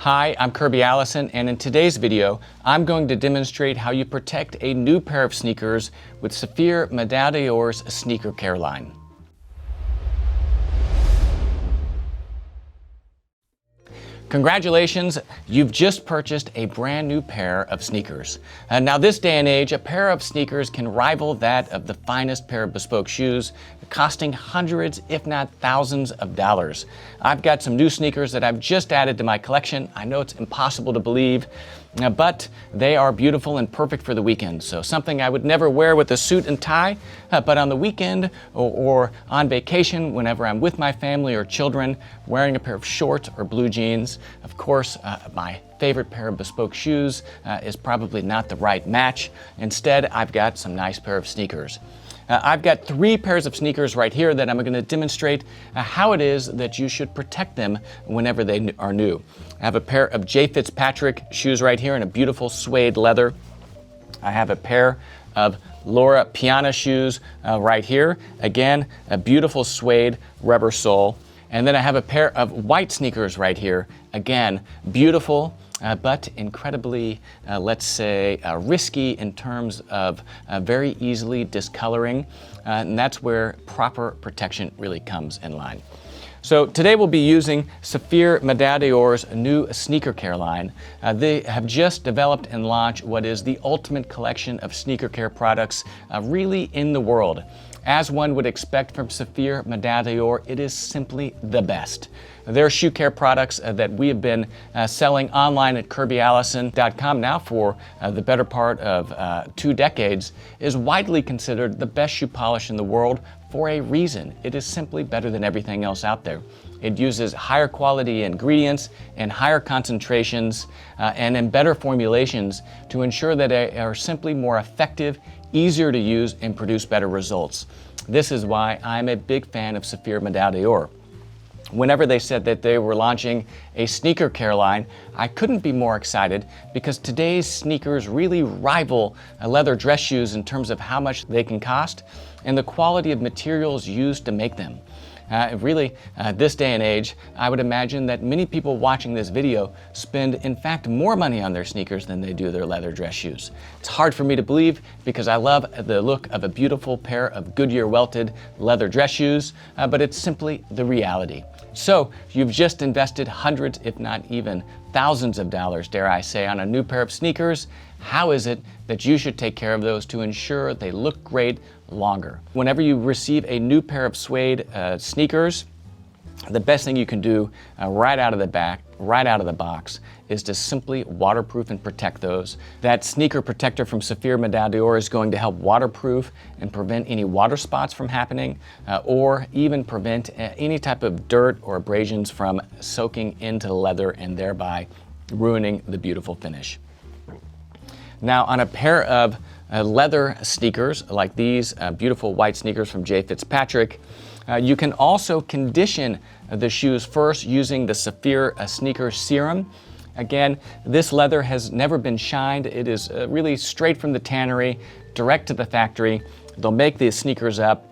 Hi, I'm Kirby Allison, and in today's video, I'm going to demonstrate how you protect a new pair of sneakers with Saphir Medaiille's sneaker care line. Congratulations, you've just purchased a brand new pair of sneakers. Now this day and age, a pair of sneakers can rival that of the finest pair of bespoke shoes, costing hundreds, if not thousands of dollars. I've got some new sneakers that I've just added to my collection. I know it's impossible to believe, but they are beautiful and perfect for the weekend. So something I would never wear with a suit and tie, but on the weekend or on vacation, whenever I'm with my family or children, wearing a pair of shorts or blue jeans. Of course, my favorite pair of bespoke shoes is probably not the right match. Instead, I've got some nice pair of sneakers. I've got 3 pairs of sneakers right here that I'm going to demonstrate how it is that you should protect them whenever they are new. I have a pair of FitzPatrick shoes right here in a beautiful suede leather. I have a pair of Laura Piana shoes right here. Again, a beautiful suede rubber sole. And then I have a pair of white sneakers right here. Again, beautiful, but incredibly, let's say, risky in terms of very easily discoloring. And that's where proper protection really comes in line. So today we'll be using Saphir Medaille's new sneaker care line. They have just developed and launched what is the ultimate collection of sneaker care products really in the world. As one would expect from Saphir Medaille, it is simply the best. Their shoe care products that we have been selling online at KirbyAllison.com now for the better part of 2 decades is widely considered the best shoe polish in the world for a reason. It is simply better than everything else out there. It uses higher quality ingredients and higher concentrations and in better formulations to ensure that they are simply more effective, easier to use, and produce better results. This is why I'm a big fan of Saphir Medaille. Whenever they said that they were launching a sneaker care line, I couldn't be more excited because today's sneakers really rival leather dress shoes in terms of how much they can cost and the quality of materials used to make them. This day and age, I would imagine that many people watching this video spend, in fact, more money on their sneakers than they do their leather dress shoes. It's hard for me to believe because I love the look of a beautiful pair of Goodyear welted leather dress shoes, but it's simply the reality. So you've just invested hundreds, if not even thousands of dollars, dare I say, on a new pair of sneakers. How is it that you should take care of those to ensure they look great longer? Whenever you receive a new pair of suede sneakers, the best thing you can do right out of the box is to simply waterproof and protect those. That sneaker protector from Saphir Medaille is going to help waterproof and prevent any water spots from happening or even prevent any type of dirt or abrasions from soaking into the leather and thereby ruining the beautiful finish. Now on a pair of leather sneakers like these beautiful white sneakers from FitzPatrick, you can also condition the shoes first using the Saphir sneaker serum. Again, this leather has never been shined. It is really straight from the tannery, direct to the factory. They'll make these sneakers up,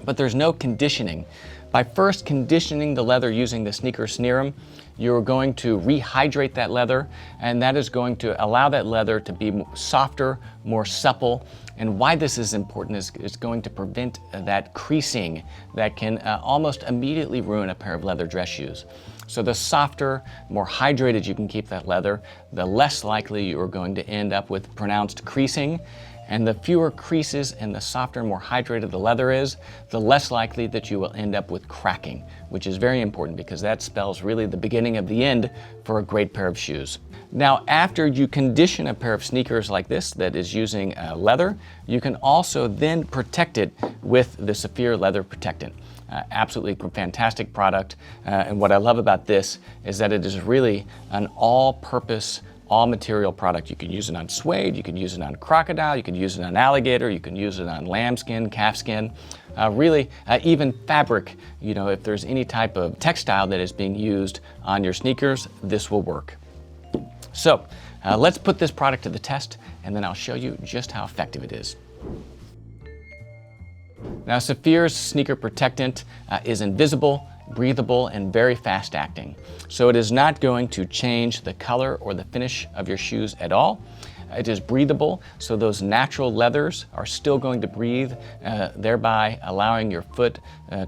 but there's no conditioning. By first conditioning the leather using the sneaker serum, you're going to rehydrate that leather, and that is going to allow that leather to be softer, more supple. And why this is important is it's going to prevent that creasing that can almost immediately ruin a pair of leather dress shoes. So the softer, more hydrated you can keep that leather, the less likely you're going to end up with pronounced creasing. And the fewer creases and the softer, more hydrated the leather is, the less likely that you will end up with cracking, which is very important because that spells really the beginning of the end for a great pair of shoes. Now, after you condition a pair of sneakers like this that is using leather, you can also then protect it with the Saphir Leather Protectant. Absolutely fantastic product. And what I love about this is that it is really an all-purpose all-material product. You can use it on suede, you can use it on crocodile, you can use it on alligator, you can use it on lambskin, calfskin, even fabric. You know, if there's any type of textile that is being used on your sneakers, this will work. So let's put this product to the test, and then I'll show you just how effective it is. Now, Saphir's sneaker protectant is invisible. breathable, and very fast acting. So it is not going to change the color or the finish of your shoes at all. It is breathable, so those natural leathers are still going to breathe, thereby allowing your foot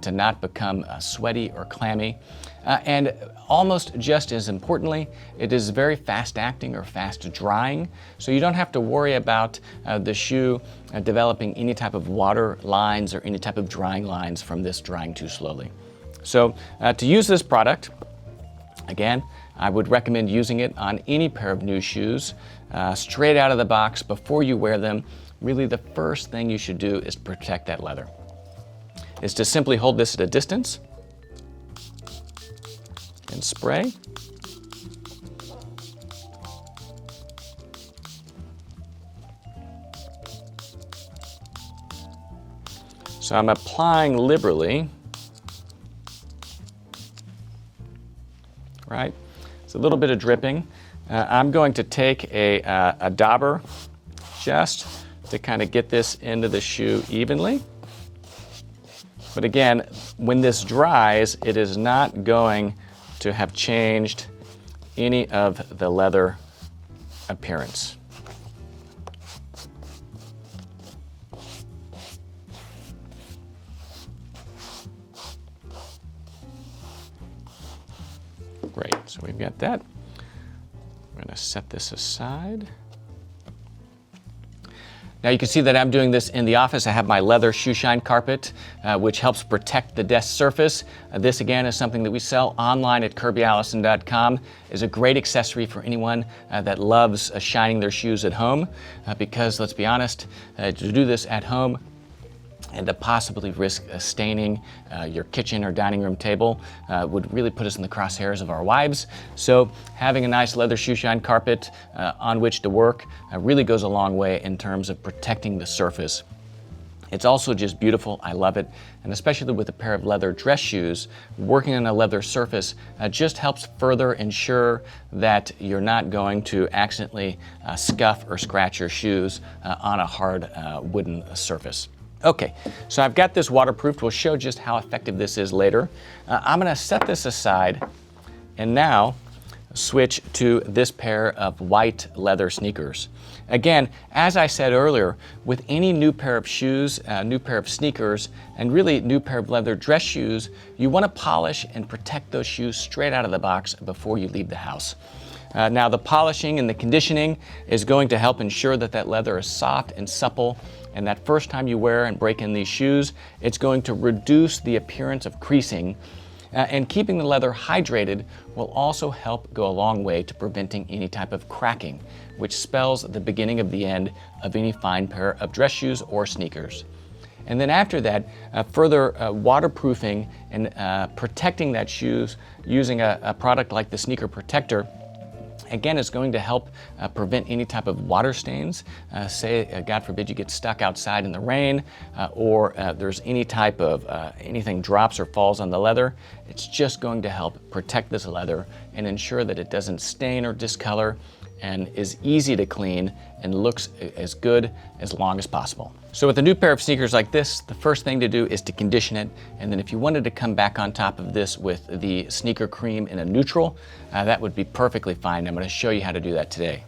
to not become sweaty or clammy. And almost just as importantly, it is very fast acting or fast drying, so you don't have to worry about the shoe developing any type of water lines or any type of drying lines from this drying too slowly. So to use this product, again, I would recommend using it on any pair of new shoes straight out of the box before you wear them. Really, the first thing you should do is protect that leather. Is to simply hold this at a distance and spray. So I'm applying liberally, right? It's a little bit of dripping. I'm going to take a dauber just to kind of get this into the shoe evenly. But again, when this dries, it is not going to have changed any of the leather appearance. Great, so we've got that. I'm going to set this aside. Now you can see that I'm doing this in the office. I have my leather shoe shine carpet, which helps protect the desk surface. This again is something that we sell online at kirbyallison.com. Is a great accessory for anyone that loves shining their shoes at home, because let's be honest, to do this at home and to possibly risk staining your kitchen or dining room table would really put us in the crosshairs of our wives. So having a nice leather shoe shine carpet on which to work really goes a long way in terms of protecting the surface. It's also just beautiful. I love it. And especially with a pair of leather dress shoes, working on a leather surface just helps further ensure that you're not going to accidentally scuff or scratch your shoes on a hard wooden surface. Okay, so I've got this waterproofed. We'll show just how effective this is later. I'm gonna set this aside and now switch to this pair of white leather sneakers. Again, as I said earlier, with any new pair of shoes, new pair of sneakers, and really new pair of leather dress shoes, you wanna polish and protect those shoes straight out of the box before you leave the house. Now the polishing and the conditioning is going to help ensure that that leather is soft and supple, and that first time you wear and break in these shoes, it's going to reduce the appearance of creasing, and keeping the leather hydrated will also help go a long way to preventing any type of cracking, which spells the beginning of the end of any fine pair of dress shoes or sneakers. And then after that, further waterproofing and protecting that shoes using a product like the Sneaker Protector, again, it's going to help prevent any type of water stains. Say, God forbid, you get stuck outside in the rain, or there's any type of anything drops or falls on the leather. It's just going to help protect this leather and ensure that it doesn't stain or discolor and is easy to clean and looks as good as long as possible. So with a new pair of sneakers like this, the first thing to do is to condition it, and then if you wanted to come back on top of this with the sneaker cream in a neutral, that would be perfectly fine. I'm going to show you how to do that today.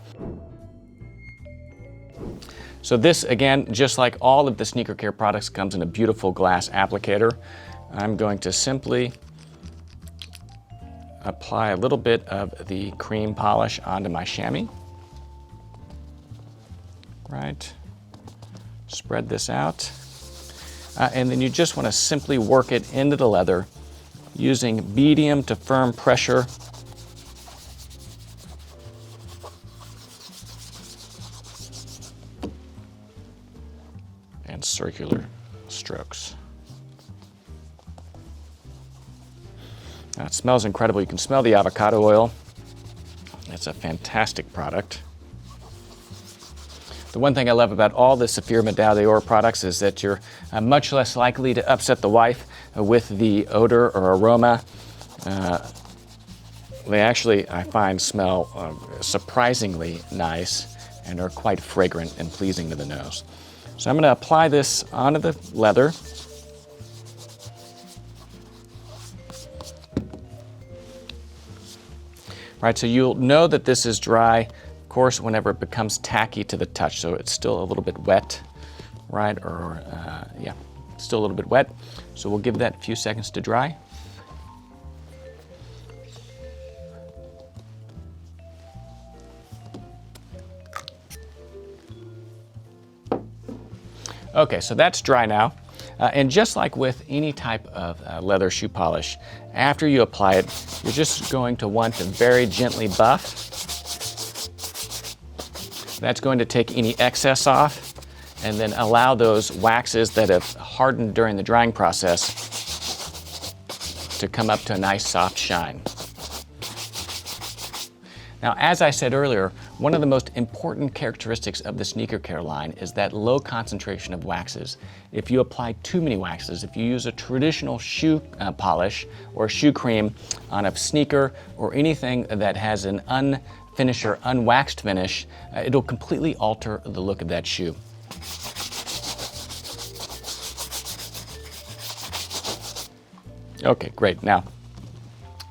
So this, again, just like all of the sneaker care products, comes in a beautiful glass applicator. I'm going to simply apply a little bit of the cream polish onto my chamois. Right. Spread this out. And then you just want to simply work it into the leather using medium to firm pressure. And circular strokes. Now, it smells incredible. You can smell the avocado oil. It's a fantastic product. The one thing I love about all the Saphir Medaille products is that you're much less likely to upset the wife with the odor or aroma. They actually, I find, smell surprisingly nice and are quite fragrant and pleasing to the nose. So I'm going to apply this onto the leather. right? So you'll know that this is dry, of course, whenever it becomes tacky to the touch. So it's still a little bit wet, right? Or yeah, still a little bit wet. So we'll give that a few seconds to dry. Okay, so that's dry now. And just like with any type of leather shoe polish, after you apply it, you're just going to want to very gently buff. That's going to take any excess off and then allow those waxes that have hardened during the drying process to come up to a nice soft shine. Now, as I said earlier, one of the most important characteristics of the sneaker care line is that low concentration of waxes. If you apply too many waxes, if you use a traditional shoe polish or shoe cream on a sneaker or anything that has an unfinished or unwaxed finish, it'll completely alter the look of that shoe. Okay, great. Now,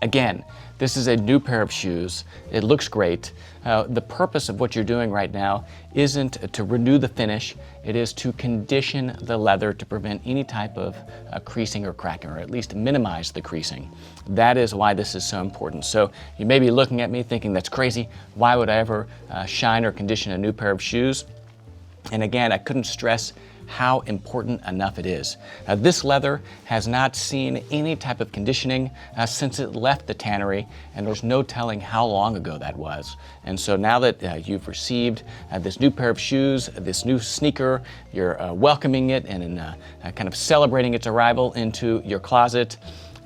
again, this is a new pair of shoes. It looks great. The purpose of what you're doing right now isn't to renew the finish. It is to condition the leather to prevent any type of creasing or cracking, or at least minimize the creasing. That is why this is so important. So you may be looking at me thinking, that's crazy. Why would I ever shine or condition a new pair of shoes? And again, I couldn't stress how important enough it is. This leather has not seen any type of conditioning since it left the tannery, and there's no telling how long ago that was. And so now that you've received this new pair of shoes, this new sneaker, you're welcoming it and kind of celebrating its arrival into your closet,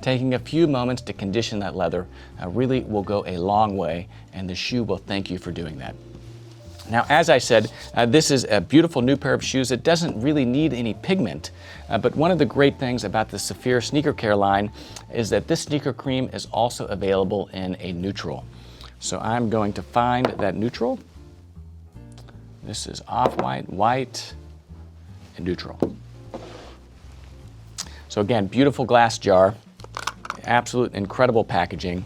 taking a few moments to condition that leather really will go a long way, and the shoe will thank you for doing that. Now, as I said, this is a beautiful new pair of shoes. It doesn't really need any pigment, but one of the great things about the Saphir sneaker care line is that this sneaker cream is also available in a neutral. So I'm going to find that neutral. This is off-white, white, and neutral. So again, beautiful glass jar, absolute incredible packaging.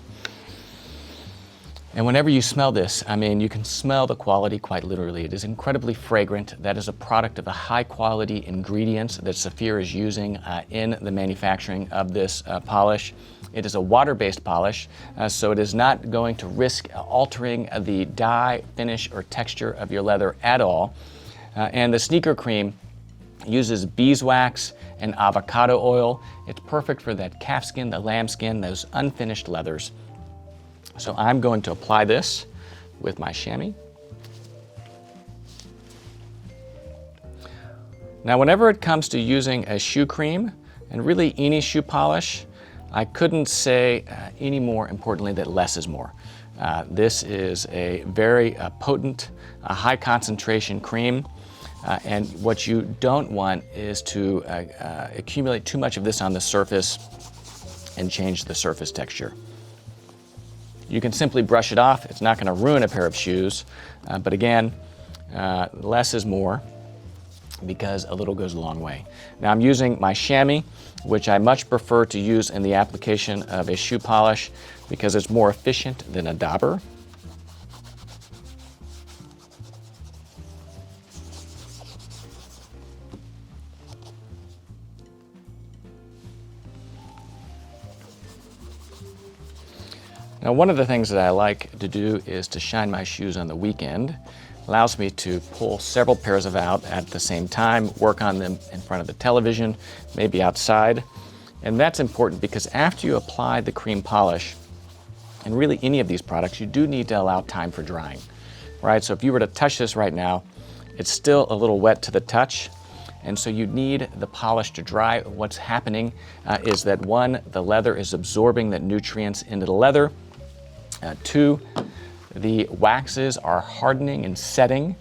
And whenever you smell this, I mean, you can smell the quality quite literally. It is incredibly fragrant. That is a product of the high quality ingredients that Saphir is using in the manufacturing of this polish. It is a water-based polish, so it is not going to risk altering the dye, finish, or texture of your leather at all. And the sneaker cream uses beeswax and avocado oil. It's perfect for that calfskin, the lambskin, those unfinished leathers. So I'm going to apply this with my chamois. Now, whenever it comes to using a shoe cream, and really any shoe polish, I couldn't say any more importantly that less is more. This is a very potent, high concentration cream. And what you don't want is to accumulate too much of this on the surface and change the surface texture. You can simply brush it off. It's not going to ruin a pair of shoes. But again, less is more because a little goes a long way. Now I'm using my chamois, which I much prefer to use in the application of a shoe polish because it's more efficient than a dauber. Now, one of the things that I like to do is to shine my shoes on the weekend. Allows me to pull several pairs of out at the same time, work on them in front of the television, maybe outside. And that's important because after you apply the cream polish, and really any of these products, you do need to allow time for drying, right? So if you were to touch this right now, it's still a little wet to the touch. And so you need the polish to dry. What's happening is that one, the leather is absorbing the nutrients into the leather. Two, the waxes are hardening and setting,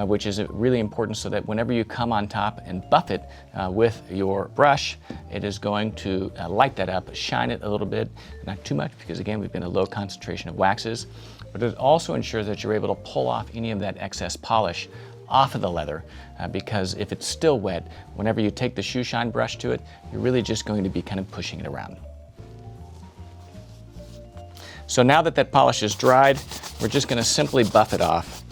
which is really important so that whenever you come on top and buff it with your brush, it is going to light that up, shine it a little bit, not too much because again, we've got a low concentration of waxes, but it also ensures that you're able to pull off any of that excess polish off of the leather because if it's still wet, whenever you take the shoe shine brush to it, you're really just going to be kind of pushing it around. So now that that polish is dried, we're just going to simply buff it off.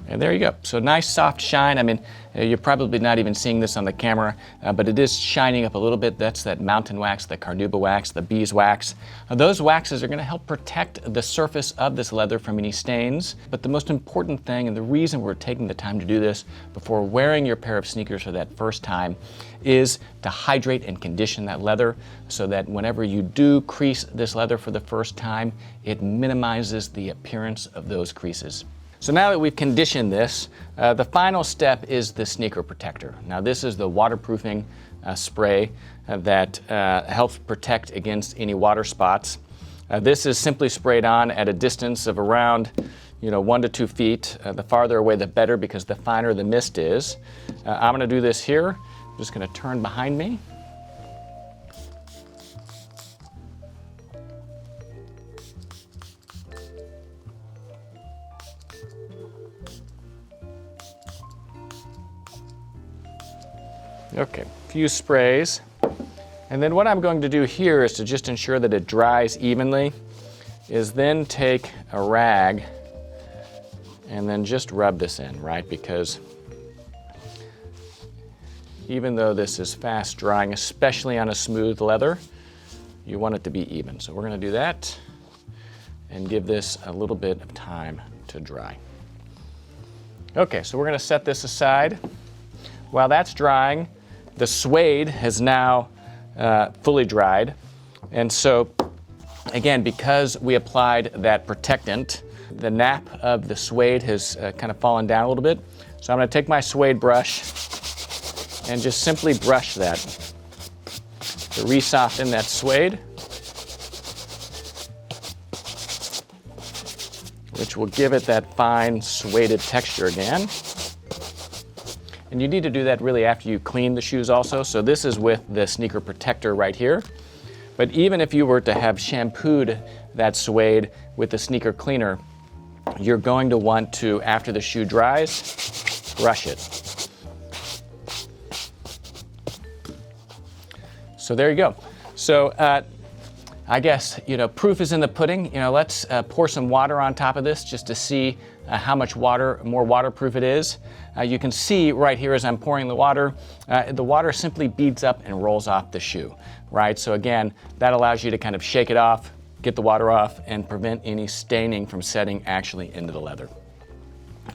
And there you go. So nice soft shine. I mean, you're probably not even seeing this on the camera, but it is shining up a little bit. That's that mountain wax, the carnauba wax, the beeswax. Those waxes are going to help protect the surface of this leather from any stains. But the most important thing, and the reason we're taking the time to do this before wearing your pair of sneakers for that first time, is to hydrate and condition that leather so that whenever you do crease this leather for the first time, it minimizes the appearance of those creases. So now that we've conditioned this, the final step is the sneaker protector. Now this is the waterproofing spray that helps protect against any water spots. This is simply sprayed on at a distance of around 1 to 2 feet. The farther away the better, because the finer the mist is. I'm going to do this here. I'm just going to turn behind me. Okay, a few sprays. And then what I'm going to do here is to just ensure that it dries evenly, is then take a rag and then just rub this in, right? Because even though this is fast drying, especially on a smooth leather, you want it to be even. So we're going to do that and give this a little bit of time to dry. Okay, so we're going to set this aside. While that's drying, the suede has now fully dried. And so, again, because we applied that protectant, the nap of the suede has kind of fallen down a little bit. So I'm going to take my suede brush and just simply brush that to re-soften that suede, which will give it that fine sueded texture again. And you need to do that really after you clean the shoes also. So this is with the sneaker protector right here. But even if you were to have shampooed that suede with the sneaker cleaner, you're going to want to, after the shoe dries, brush it. So there you go. So I guess, proof is in the pudding. Let's pour some water on top of this just to see how much more waterproof it is. You can see right here as I'm pouring the water simply beads up and rolls off the shoe, right? So again, that allows you to kind of shake it off, get the water off, and prevent any staining from setting actually into the leather.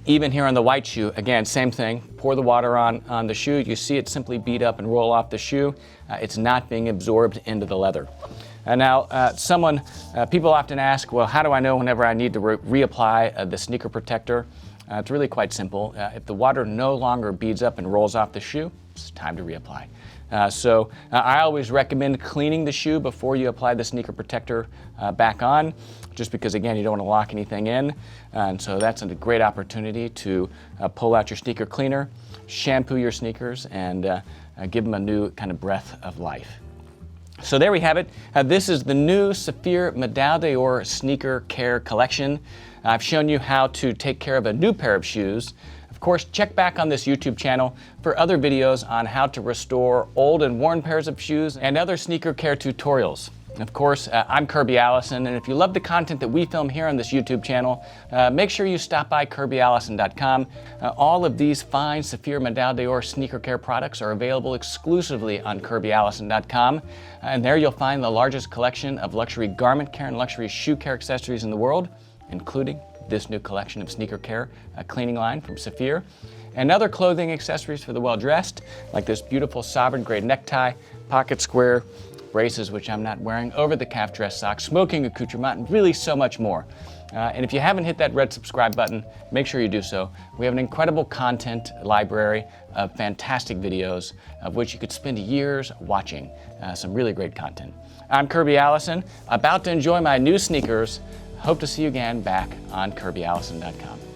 Even here on the white shoe, again, same thing. Pour the water on the shoe. You see it simply bead up and roll off the shoe. It's not being absorbed into the leather. Now, people often ask, well, how do I know whenever I need to reapply the sneaker protector? It's really quite simple. If the water no longer beads up and rolls off the shoe, it's time to reapply. I always recommend cleaning the shoe before you apply the sneaker protector back on, just because, again, you don't want to lock anything in. And so that's a great opportunity to pull out your sneaker cleaner, shampoo your sneakers, and give them a new kind of breath of life. So there we have it. This is the new Saphir Medaille sneaker care collection. I've shown you how to take care of a new pair of shoes. Of course, check back on this YouTube channel for other videos on how to restore old and worn pairs of shoes and other sneaker care tutorials. Of course, I'm Kirby Allison, and if you love the content that we film here on this YouTube channel, make sure you stop by kirbyallison.com. All of these fine Saphir Medaille sneaker care products are available exclusively on kirbyallison.com, and there you'll find the largest collection of luxury garment care and luxury shoe care accessories in the world, including this new collection of sneaker care cleaning line from Saphir, and other clothing accessories for the well-dressed, like this beautiful sovereign grade necktie, pocket square, braces, which I'm not wearing, over-the-calf dress socks, smoking accoutrement, and really so much more. And if you haven't hit that red subscribe button, make sure you do so. We have an incredible content library of fantastic videos, of which you could spend years watching. Some really great content. I'm Kirby Allison, about to enjoy my new sneakers. Hope to see you again back on kirbyallison.com.